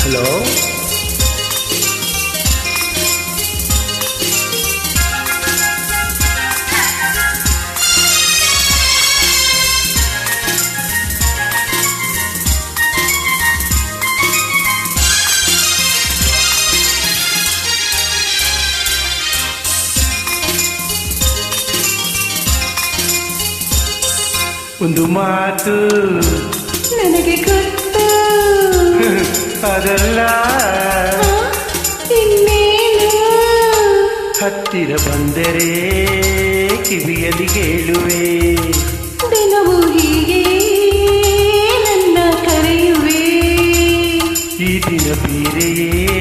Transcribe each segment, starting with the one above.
Hello, ಒಂದು ಮಾತು ನನಗೆ ಗೊತ್ತು, ಅದಲ್ಲ ಇನ್ನೇನು ಹತ್ತಿರ ಬಂದರೆ ಕಿವಿಯಲ್ಲಿ ಕೇಳುವೆ, ದಿನವೂ ಹೀಗೆ ನನ್ನ ಕರೆಯುವೆ. ಈ ದಿನ ಬೇರೆಯೇ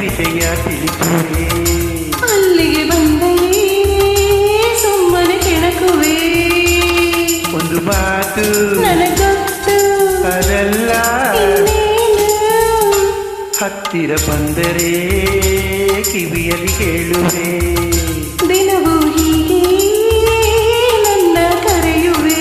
ವಿಷಯ ತಿಳಿಸುವೆ, ಅಲ್ಲಿಗೆ ಬಂದರೆ ಸುಮ್ಮನೆ ಕೆಣಕುವೆ. ಒಂದು ಮಾತು ನನಗೊತ್ತು, ಅದಲ್ಲ ಇನ್ನೇನು ಹತ್ತಿರ ಬಂದರೆ ಕಿವಿಯಲ್ಲಿ ಕೇಳುವೆ, ದಿನವೂ ಹೀಗೆ ನನ್ನ ಕರೆಯುವೆ.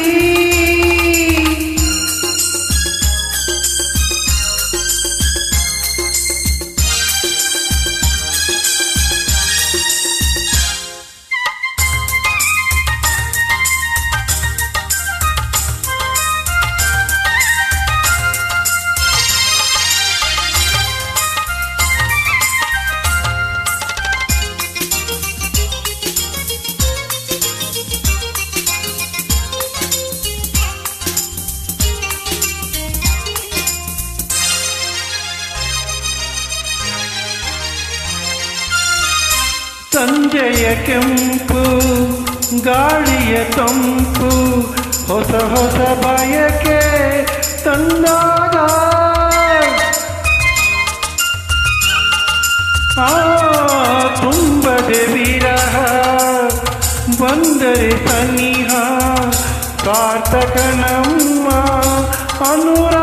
ಸಂಜೆಯ ಕೆಂಪು ಗಾಳಿಯ ತಂಪು ಹೊಸ ಹೊಸ ಬಯಕೆ ತಂದಾಗ ಆ ತುಂಬದೆ ವಿರಹ ಬಂದರೆ ಸನಿಹ ಸಾರ್ಥಕ ನಮ್ಮ ಅನುರಾಗ.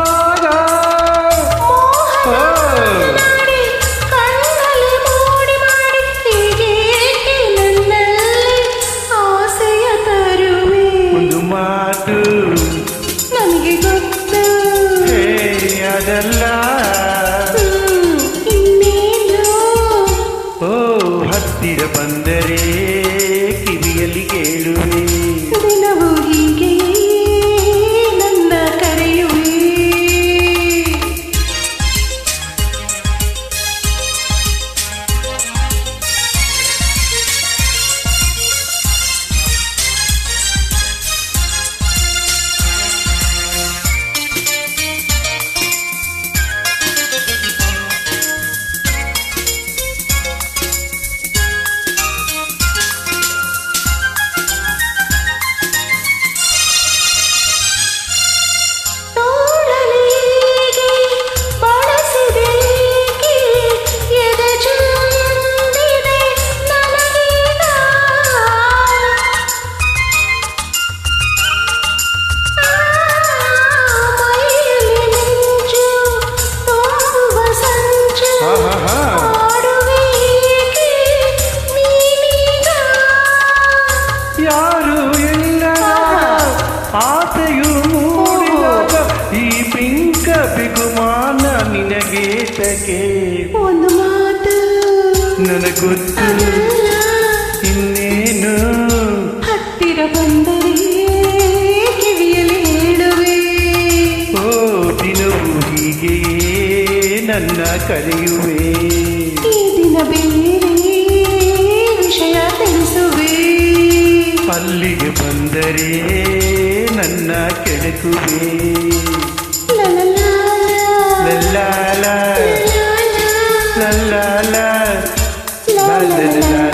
ನನಗೆ ಗೊತ್ತು, ಅದಲ್ಲ ಇನ್ನೇನು ಓ ಹತ್ತಿರ ಬಂದರೆ ಕಿವಿಯಲ್ಲಿ ಕೇಳುವೆ, ದಿನವೂ ಹೀಗೆ ನನ್ನ ಕರೆಯುವೆ. ಯಾರು ಇಲ್ಲ ಆಸೆಯು ಮೂಡಿದಾಗ ಈ ಪಿಂಕ ಬಿಗುಮಾನ ನಿನಗೇತಕ್ಕೆ, ಒಂದು ಮಾತು ನನಗೊತ್ತು ಇನ್ನೇನು ಹತ್ತಿರ ಬಂದರೆ ಕಿವಿಯಲ್ಲಿ ಹೇಳುವೆ, ಓ ದಿನವೂ ಹೀಗೆಯೇ ನನ್ನ ಕರೆಯುವೆ, ಈ ದಿನ ಬೇರೆ ವಿಷಯ ತಿಳಿಸುವೆ. ಅಲ್ಲಿಗೆ ಬಂದರೆ ನನ್ನ ಕೆಣಕುವೆ, ಲಲಲಾ, ಲಲ್ಲಾಲ ಲಲಲಾ, ಲಲ್ಲಾಲ ಲಲಲಾ.